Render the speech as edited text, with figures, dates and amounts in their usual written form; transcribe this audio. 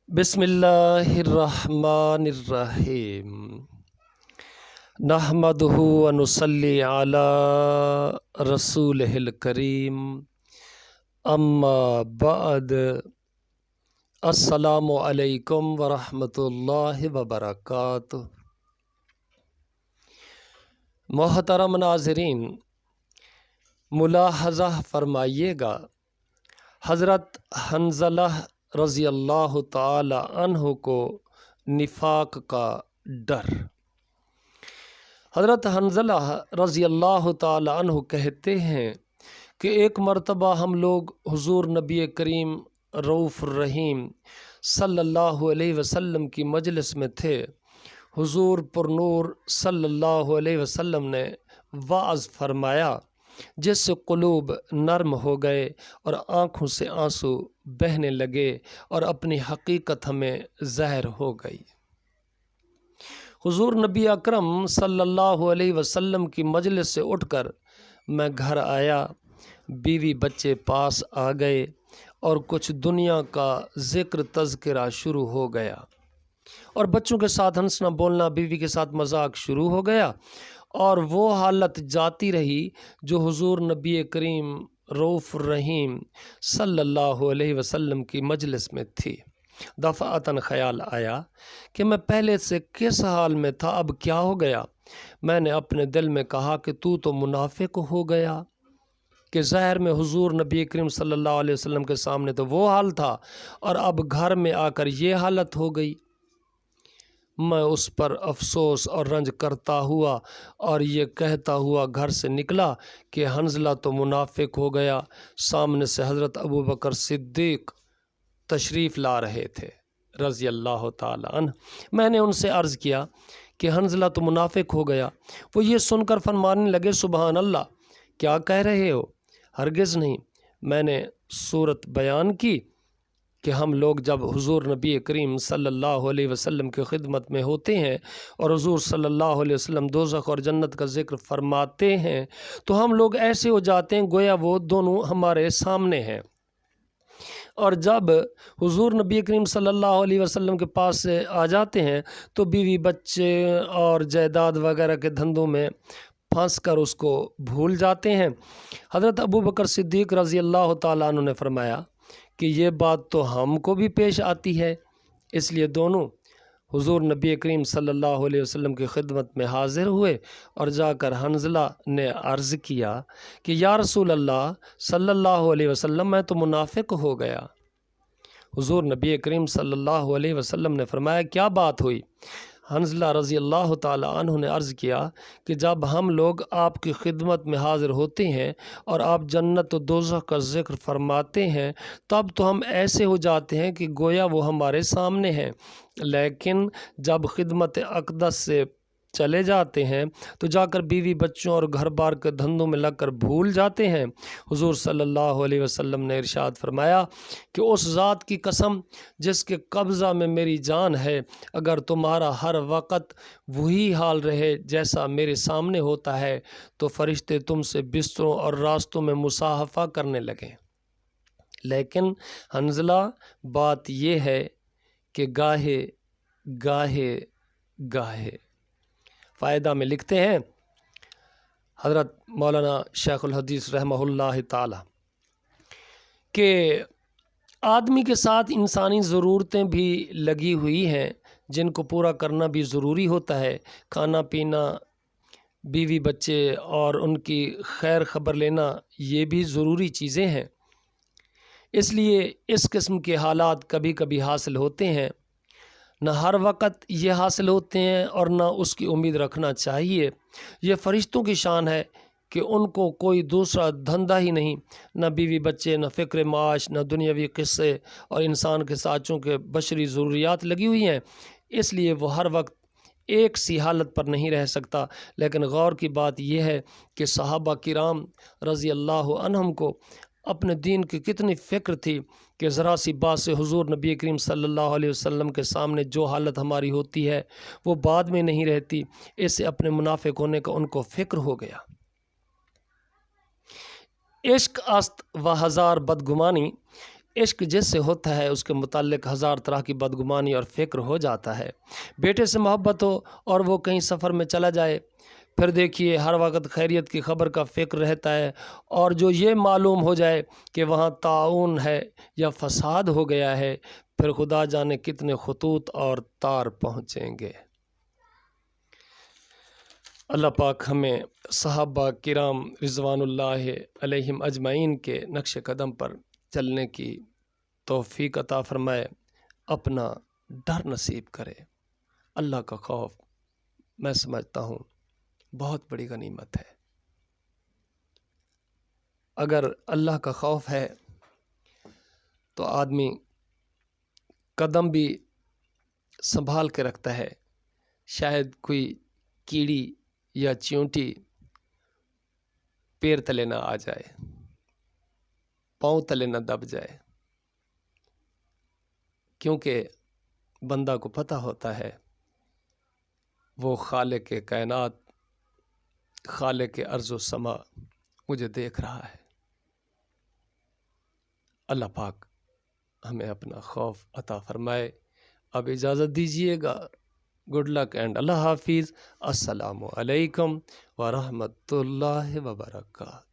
بسم اللہ الرحمن الرحیم نحمدہ ونصلی علی رسولہ الکریم اما بعد السلام علیکم ورحمۃ اللہ وبرکاتہ۔ محترم ناظرین، ملاحظہ فرمائیے گا، حضرت حنظلہ رضی اللہ تعالی عنہ کو نفاق کا ڈر۔ حضرت حنظلہ رضی اللہ تعالی عنہ کہتے ہیں کہ ایک مرتبہ ہم لوگ حضور نبی کریم رؤوف الرحیم صلی اللہ علیہ وسلم کی مجلس میں تھے۔ حضور پر نور صلی اللہ علیہ وسلم نے وعظ فرمایا، جس سے قلوب نرم ہو گئے اور آنکھوں سے آنسو بہنے لگے اور اپنی حقیقت ہمیں ظاہر ہو گئی۔ حضور نبی اکرم صلی اللہ علیہ وسلم کی مجلس سے اٹھ کر میں گھر آیا، بیوی بچے پاس آ گئے اور کچھ دنیا کا ذکر تذکرہ شروع ہو گیا، اور بچوں کے ساتھ ہنسنا بولنا، بیوی کے ساتھ مذاق شروع ہو گیا، اور وہ حالت جاتی رہی جو حضور نبی کریم رؤوف الرحیم صلی اللہ علیہ وسلم کی مجلس میں تھی۔ دفعتاً خیال آیا کہ میں پہلے سے کس حال میں تھا، اب کیا ہو گیا؟ میں نے اپنے دل میں کہا کہ تو منافق ہو گیا، کہ ظاہر میں حضور نبی کریم صلی اللہ علیہ وسلم کے سامنے تو وہ حال تھا، اور اب گھر میں آ کر یہ حالت ہو گئی۔ میں اس پر افسوس اور رنج کرتا ہوا اور یہ کہتا ہوا گھر سے نکلا کہ حنظلہ تو منافق ہو گیا۔ سامنے سے حضرت ابوبکر صدیق تشریف لا رہے تھے رضی اللہ تعالی عنہ۔ میں نے ان سے عرض کیا کہ حنظلہ تو منافق ہو گیا۔ وہ یہ سن کر فرمانے لگے، سبحان اللہ، کیا کہہ رہے ہو؟ ہرگز نہیں۔ میں نے صورت بیان کی کہ ہم لوگ جب حضور نبی کریم صلی اللہ علیہ وسلم کی خدمت میں ہوتے ہیں اور حضور صلی اللہ علیہ وسلم دوزخ اور جنت کا ذکر فرماتے ہیں تو ہم لوگ ایسے ہو جاتے ہیں گویا وہ دونوں ہمارے سامنے ہیں، اور جب حضور نبی کریم صلی اللہ علیہ وسلم کے پاس سے آ جاتے ہیں تو بیوی بچے اور جائیداد وغیرہ کے دھندوں میں پھنس کر اس کو بھول جاتے ہیں۔ حضرت ابوبکر صدیق رضی اللہ تعالیٰ عنہ نے فرمایا کہ یہ بات تو ہم کو بھی پیش آتی ہے، اس لیے دونوں حضور نبی کریم صلی اللہ علیہ وسلم کی خدمت میں حاضر ہوئے، اور جا کر حنظلہ نے عرض کیا کہ یا رسول اللہ صلی اللہ علیہ وسلم، میں تو منافق ہو گیا۔ حضور نبی کریم صلی اللہ علیہ وسلم نے فرمایا، کیا بات ہوئی؟ حنظلہ رضی اللہ تعالی عنہ نے عرض کیا کہ جب ہم لوگ آپ کی خدمت میں حاضر ہوتے ہیں اور آپ جنت و دوزخ کا ذکر فرماتے ہیں تب تو ہم ایسے ہو جاتے ہیں کہ گویا وہ ہمارے سامنے ہیں، لیکن جب خدمت اقدس سے چلے جاتے ہیں تو جا کر بیوی بچوں اور گھر بار کے دھندوں میں لگ کر بھول جاتے ہیں۔ حضور صلی اللہ علیہ وسلم نے ارشاد فرمایا کہ اس ذات کی قسم جس کے قبضہ میں میری جان ہے، اگر تمہارا ہر وقت وہی حال رہے جیسا میرے سامنے ہوتا ہے تو فرشتے تم سے بستروں اور راستوں میں مصافحہ کرنے لگیں۔ لیکن حنظلہ، بات یہ ہے کہ گاہے گاہے فائدہ میں لکھتے ہیں حضرت مولانا شیخ الحدیث رحمہ اللہ تعالی کہ آدمی کے ساتھ انسانی ضرورتیں بھی لگی ہوئی ہیں جن کو پورا کرنا بھی ضروری ہوتا ہے۔ کھانا پینا، بیوی بچے اور ان کی خیر خبر لینا، یہ بھی ضروری چیزیں ہیں۔ اس لیے اس قسم کے حالات کبھی کبھی حاصل ہوتے ہیں، نہ ہر وقت یہ حاصل ہوتے ہیں اور نہ اس کی امید رکھنا چاہیے۔ یہ فرشتوں کی شان ہے کہ ان کو کوئی دوسرا دھندا ہی نہیں، نہ بیوی بچے، نہ فکر معاش، نہ دنیاوی قصے، اور انسان کے ساتھ چونکہ بشری ضروریات لگی ہوئی ہیں اس لیے وہ ہر وقت ایک سی حالت پر نہیں رہ سکتا۔ لیکن غور کی بات یہ ہے کہ صحابہ کرام رضی اللہ عنہم کو اپنے دین کی کتنی فکر تھی کہ ذرا سی بات سے حضور نبی کریم صلی اللہ علیہ وسلم کے سامنے جو حالت ہماری ہوتی ہے وہ بعد میں نہیں رہتی، اس سے اپنے منافق ہونے کا ان کو فکر ہو گیا۔ عشق است و ہزار بدگمانی، عشق جس سے ہوتا ہے اس کے متعلق ہزار طرح کی بدگمانی اور فکر ہو جاتا ہے۔ بیٹے سے محبت ہو اور وہ کہیں سفر میں چلا جائے، پھر دیکھیے ہر وقت خیریت کی خبر کا فکر رہتا ہے، اور جو یہ معلوم ہو جائے کہ وہاں طاعون ہے یا فساد ہو گیا ہے، پھر خدا جانے کتنے خطوط اور تار پہنچیں گے۔ اللہ پاک ہمیں صحابہ کرام رضوان اللہ علیہم اجمعین کے نقش قدم پر چلنے کی توفیق عطا فرمائے، اپنا ڈر نصیب کرے۔ اللہ کا خوف میں سمجھتا ہوں بہت بڑی غنیمت ہے۔ اگر اللہ کا خوف ہے تو آدمی قدم بھی سنبھال کے رکھتا ہے، شاید کوئی کیڑی یا چیونٹی پیر تلے نہ آ جائے، پاؤں تلے نہ دب جائے، کیونکہ بندہ کو پتہ ہوتا ہے وہ خالق کائنات، خالق ارض و سما مجھے دیکھ رہا ہے۔ اللہ پاک ہمیں اپنا خوف عطا فرمائے۔ اب اجازت دیجیے گا، گڈ لک اینڈ اللہ حافظ۔ السلام علیکم ورحمۃ اللہ وبرکاتہ۔